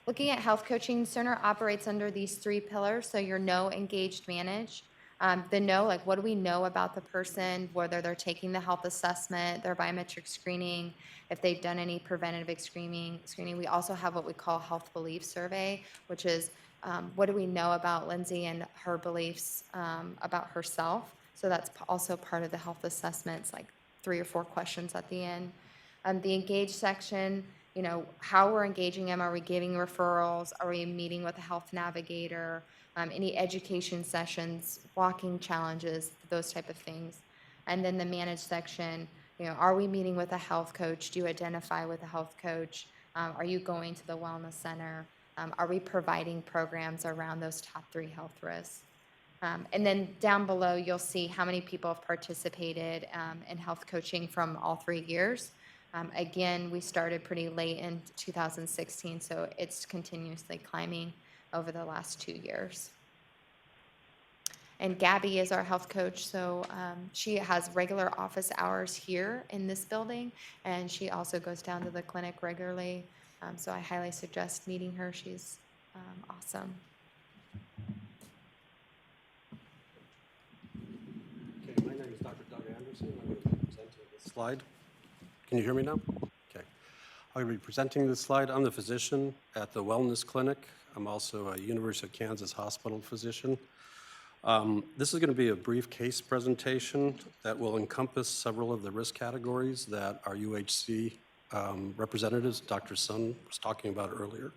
Looking at health coaching, Cerner operates under these 3 pillars. So your know, engaged, manage. The know, like what do we know about the person, whether they're taking the health assessment, their biometric screening, if they've done any preventative screening. We also have what we call health belief survey, which is what do we know about Lindsay and her beliefs about herself. So that's also part of the health assessments, like 3 or 4 questions at the end. The engage section, you know, how we're engaging them. Are we giving referrals? Are we meeting with a health navigator? Any education sessions, walking challenges, those type of things. And then the manage section, you know, are we meeting with a health coach? Do you identify with a health coach? Are you going to the wellness center? Are we providing programs around those top 3 health risks? And then down below, you'll see how many people have participated in health coaching from all 3 years. Again, we started pretty late in 2016, so it's continuously climbing over the last 2 years. And Gabby is our health coach, so she has regular office hours here in this building, and she also goes down to the clinic regularly. So I highly suggest meeting her. She's awesome. Okay, my name is Dr. Doug Anderson. I'm going to be presenting this slide. Can you hear me now? Okay. I'm going to be presenting this slide. I'm the physician at the Wellness Clinic. I'm also a University of Kansas hospital physician. This is going to be a brief case presentation that will encompass several of the risk categories that our UHC representatives, Dr. Sun, was talking about earlier.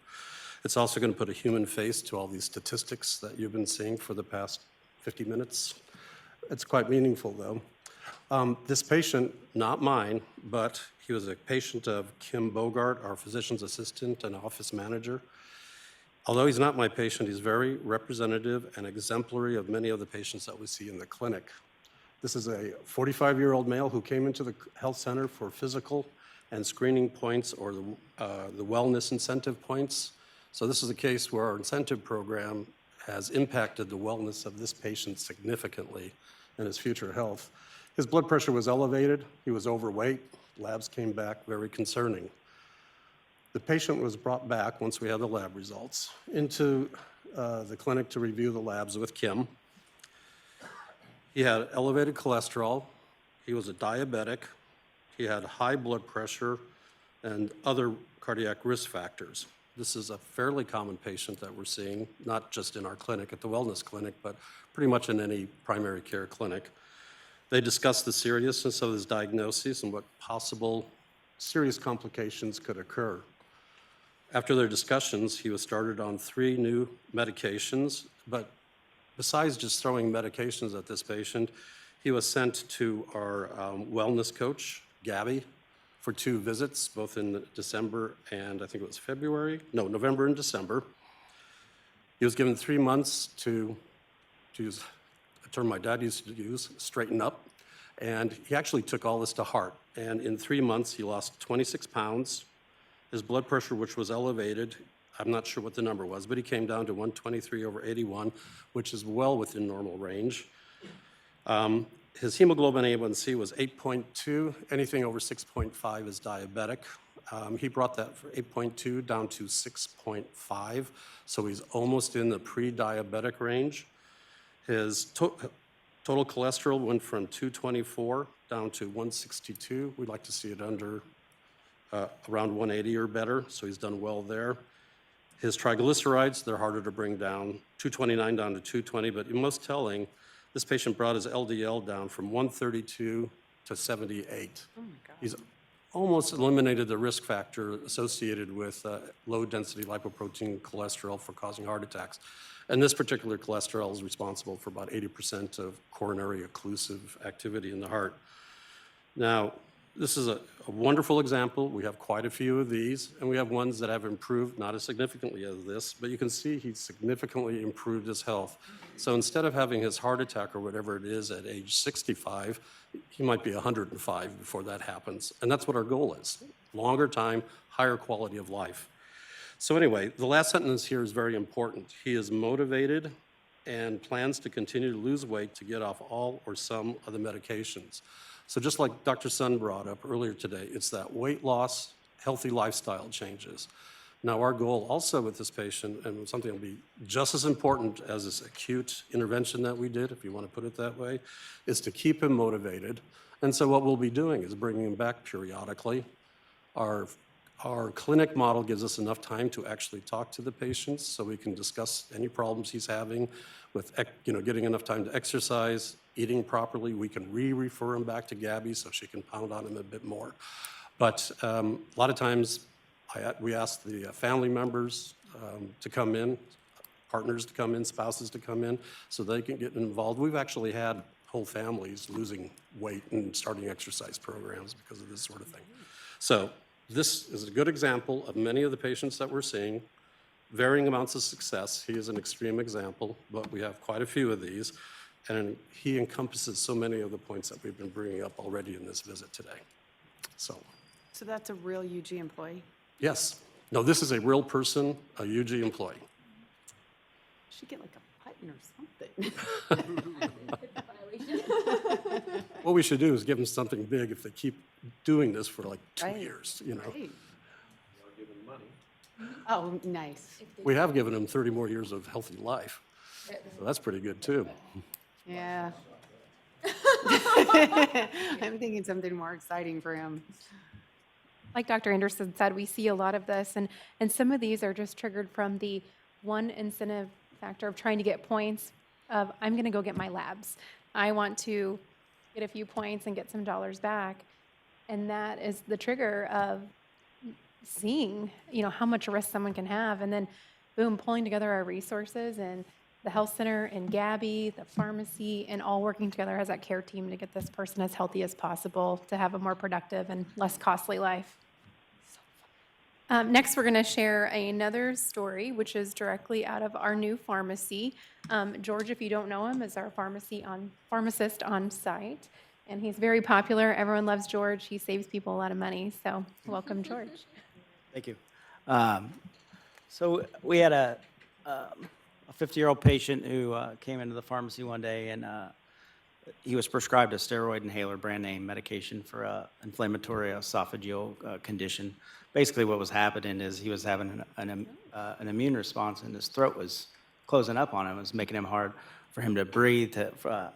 It's also going to put a human face to all these statistics that you've been seeing for the past 50 minutes. It's quite meaningful, though. This patient, not mine, but he was a patient of Kim Bogart, our physician's assistant and office manager. Although he's not my patient, he's very representative and exemplary of many of the patients that we see in the clinic. This is a 45-year-old male who came into the health center for physical and screening points, or the wellness incentive points. So this is a case where our incentive program has impacted the wellness of this patient significantly and his future health. His blood pressure was elevated, he was overweight, labs came back very concerning. The patient was brought back, once we had the lab results, into the clinic to review the labs with Kim. He had elevated cholesterol, he was a diabetic, he had high blood pressure and other cardiac risk factors. This is a fairly common patient that we're seeing, not just in our clinic, at the wellness clinic, but pretty much in any primary care clinic. They discussed the seriousness of his diagnoses and what possible serious complications could occur. After their discussions, he was started on 3 new medications, but besides just throwing medications at this patient, he was sent to our wellness coach, Gabby, for 2 visits, both in December and I think it was November and December. He was given 3 months to use a term my dad used to use, straighten up, and he actually took all this to heart. And in 3 months, he lost 26 pounds. His blood pressure, which was elevated, I'm not sure what the number was, but he came down to 123/81, which is well within normal range. His hemoglobin A1C was 8.2. Anything over 6.5 is diabetic. He brought that from 8.2 down to 6.5, so he's almost in the pre-diabetic range. His total cholesterol went from 224 down to 162. We'd like to see it under around 180 or better, so he's done well there. His triglycerides, they're harder to bring down, 229 down to 220, but most telling, this patient brought his LDL down from 132 to 78. Oh my God. He's almost eliminated the risk factor associated with low-density lipoprotein cholesterol for causing heart attacks. And this particular cholesterol is responsible for about 80% of coronary occlusive activity in the heart. Now, this is a wonderful example. We have quite a few of these, and we have ones that have improved, not as significantly as this, but you can see he's significantly improved his health. So instead of having his heart attack or whatever it is at age 65, he might be 105 before that happens. And that's what our goal is. Longer time, higher quality of life. So anyway, the last sentence here is very important. He is motivated and plans to continue to lose weight to get off all or some of the medications. So just like Dr. Sun brought up earlier today, it's that weight loss, healthy lifestyle changes. Now, our goal also with this patient, and something that will be just as important as this acute intervention that we did, if you want to put it that way, is to keep him motivated. And so what we'll be doing is bringing him back periodically. Our clinic model gives us enough time to actually talk to the patients so we can discuss any problems he's having with getting enough time to exercise, eating properly. We can refer him back to Gabby so she can pound on him a bit more. But a lot of times we ask the family members to come in, partners to come in, spouses to come in so they can get involved. We've actually had whole families losing weight and starting exercise programs because of this sort of thing. So this is a good example of many of the patients that we're seeing, varying amounts of success. He is an extreme example, but we have quite a few of these, and he encompasses so many of the points that we've been bringing up already in this visit today. So that's a real UG employee? Yes. No, this is a real person, a UG employee. Should get like a button or something. What we should do is give them something big if they keep doing this for like 2 years, you know. Right. Oh, nice. We have given them 30 more years of healthy life. So that's pretty good too. Yeah. I'm thinking something more exciting for him. Like Dr. Anderson said, we see a lot of this, and some of these are just triggered from the one incentive factor of trying to get points of, I'm going to go get my labs. I want to get a few points and get some dollars back. And that is the trigger of seeing, how much risk someone can have. And then, boom, pulling together our resources and the health center and Gabby, the pharmacy, and all working together as that care team to get this person as healthy as possible to have a more productive and less costly life. Next, we're going to share another story, which is directly out of our new pharmacy. George, if you don't know him, is our pharmacist on site, and he's very popular. Everyone loves George. He saves people a lot of money. So, welcome, George. Thank you. So we had a 50-year-old patient who came into the pharmacy one day, and he was prescribed a steroid inhaler, brand name medication for an inflammatory esophageal condition. Basically, what was happening is he was having an immune response, and his throat was closing up on him. It was making him hard for him to breathe,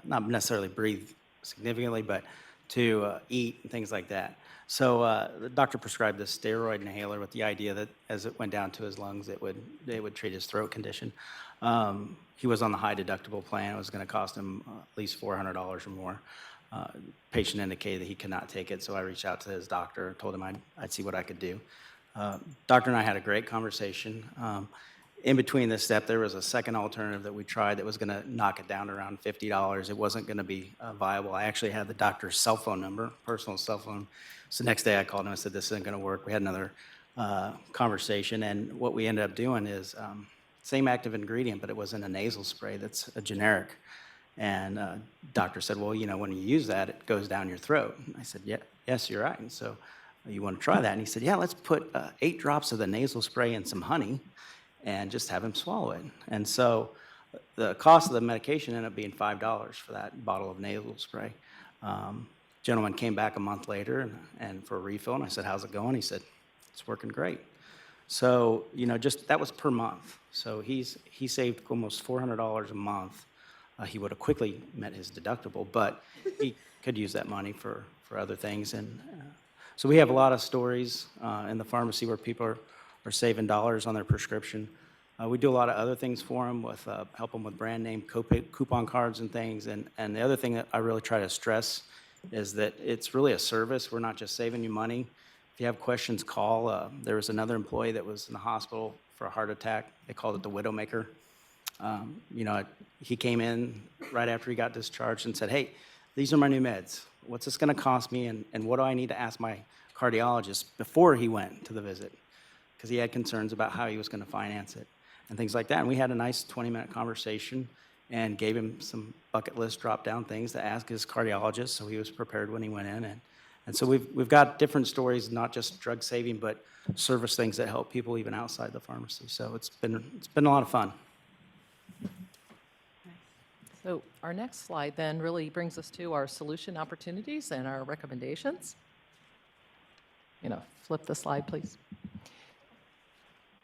not necessarily breathe significantly, but to eat and things like that. So the doctor prescribed this steroid inhaler with the idea that as it went down to his lungs, they would treat his throat condition. He was on the high deductible plan. It was going to cost him at least $400 or more. Patient indicated that he could not take it, so I reached out to his doctor and told him I'd see what I could do. Doctor and I had a great conversation. In between this step, there was a second alternative that we tried that was going to knock it down to around $50. It wasn't going to be viable. I actually had the doctor's cell phone number, personal cell phone. So the next day I called him and said, this isn't going to work. We had another conversation, and what we ended up doing is same active ingredient, but it was in a nasal spray that's a generic. And doctor said, well, you know, when you use that, it goes down your throat. And I said, yeah, yes, you're right. And so you want to try that? And he said, yeah, let's put 8 drops of the nasal spray in some honey and just have him swallow it. And so the cost of the medication ended up being $5 for that bottle of nasal spray. Gentleman came back a month later and for a refill, and I said, how's it going? He said, it's working great. So, you know, just that was per month. So he saved almost $400 a month. He would have quickly met his deductible, but he could use that money for other things. And so we have a lot of stories in the pharmacy where people are saving dollars on their prescription. We do a lot of other things for them, with help them with brand name coupon cards and things. And the other thing that I really try to stress is that it's really a service. We're not just saving you money. If you have questions, call. There was another employee that was in the hospital for a heart attack. They called it the Widowmaker. You know, he came in right after he got discharged and said, hey, these are my new meds. What's this going to cost me, and what do I need to ask my cardiologist before he went to the visit? Because he had concerns about how he was going to finance it and things like that. And we had a nice 20-minute conversation and gave him some bucket list drop-down things to ask his cardiologist, so he was prepared when he went in. And so we've got different stories, not just drug saving, but service things that help people even outside the pharmacy. So it's been a lot of fun. So our next slide then really brings us to our solution opportunities and our recommendations. You know, flip the slide, please.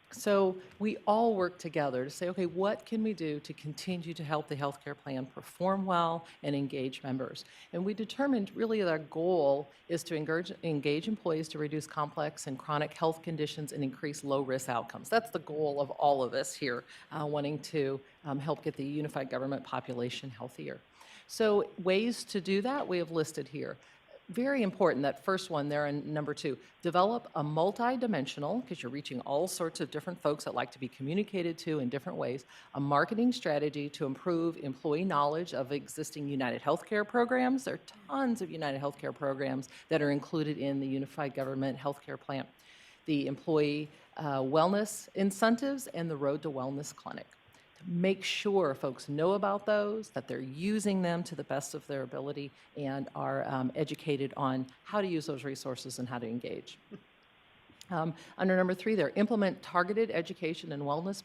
So we all work together to say, okay, what can we do to continue to help the healthcare plan perform well and engage members? And we determined really that our goal is to engage employees to reduce complex and chronic health conditions and increase low-risk outcomes. That's the goal of all of us here, wanting to help get the unified government population healthier. So ways to do that we have listed here. Very important, that first one there in number 2, develop a multi-dimensional, because you're reaching all sorts of different folks that like to be communicated to in different ways, a marketing strategy to improve employee knowledge of existing United Healthcare programs. There are tons of United Healthcare programs that are included in the Unified Government Healthcare Plan. The employee wellness incentives and the Road to Wellness Clinic. Make sure folks know about those, that they're using them to the best of their ability, and are educated on how to use those resources and how to engage. Under number 3 there, implement targeted education and wellness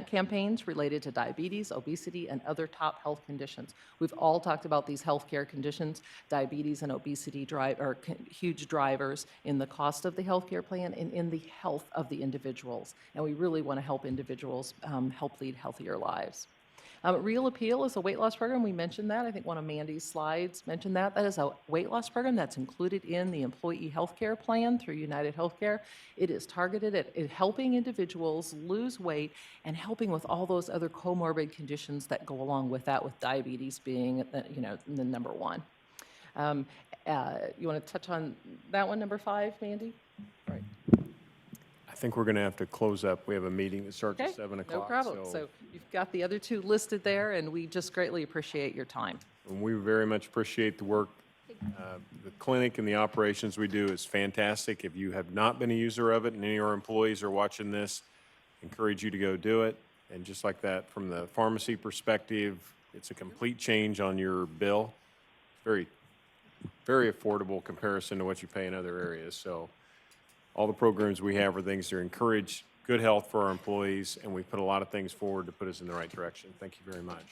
campaigns related to diabetes, obesity, and other top health conditions. We've all talked about these healthcare conditions. Diabetes and obesity are huge drivers in the cost of the healthcare plan and in the health of the individuals. And we really want to help individuals help lead healthier lives. Real Appeal is a weight loss program. We mentioned that. I think one of Mandy's slides mentioned that. That is a weight loss program that's included in the employee healthcare plan through United Healthcare. It is targeted at helping individuals lose weight and helping with all those other comorbid conditions that go along with that, with diabetes being, the number 1. You want to touch on that one, number 5, Mandy? All right. I think we're going to have to close up. We have a meeting that starts at 7 o'clock. No problem. So you've got the other 2 listed there, and we just greatly appreciate your time. And we very much appreciate the work The clinic and the operations we do is fantastic. If you have not been a user of it and any of our employees are watching this, encourage you to go do it. And just like that, from the pharmacy perspective, it's a complete change on your bill. Very, very affordable comparison to what you pay in other areas. So all the programs we have are things to encourage good health for our employees, and we put a lot of things forward to put us in the right direction. Thank you very much.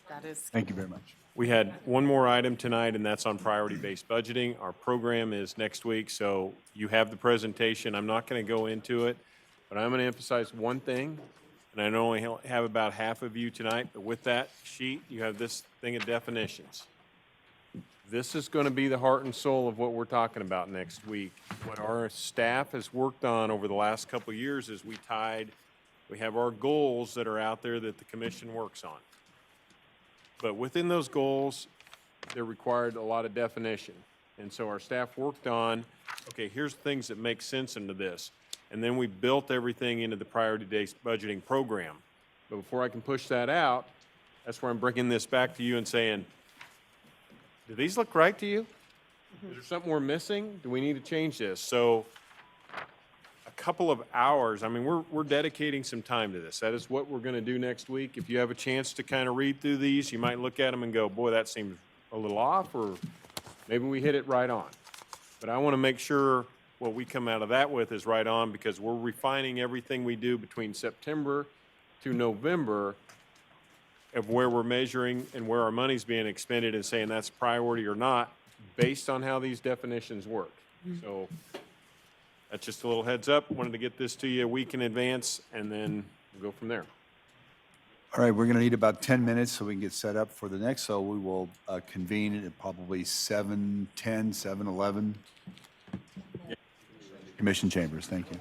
That is. Thank you very much. We had one more item tonight, and that's on priority-based budgeting. Our program is next week, so you have the presentation. I'm not going to go into it, but I'm going to emphasize one thing, and I only have about half of you tonight, but with that sheet, you have this thing of definitions. This is going to be the heart and soul of what we're talking about next week. What our staff has worked on over the last couple of years is we have our goals that are out there that the commission works on. But within those goals, they're required a lot of definition. And so our staff worked on, okay, here's things that make sense into this. And then we built everything into the priority-based budgeting program. But before I can push that out, that's where I'm bringing this back to you and saying, do these look right to you? Is there something we're missing? Do we need to change this? So a couple of hours, I mean, we're dedicating some time to this. That is what we're going to do next week. If you have a chance to kind of read through these, you might look at them and go, boy, that seems a little off, or maybe we hit it right on. But I want to make sure what we come out of that with is right on, because we're refining everything we do between September to November of where we're measuring and where our money's being expended and saying that's priority or not, based on how these definitions work. So that's just a little heads up. Wanted to get this to you a week in advance, and then we'll go from there. All right, we're going to need about 10 minutes so we can get set up for the next. So we will convene at probably 7:10, 7:11. Commission chambers, thank you.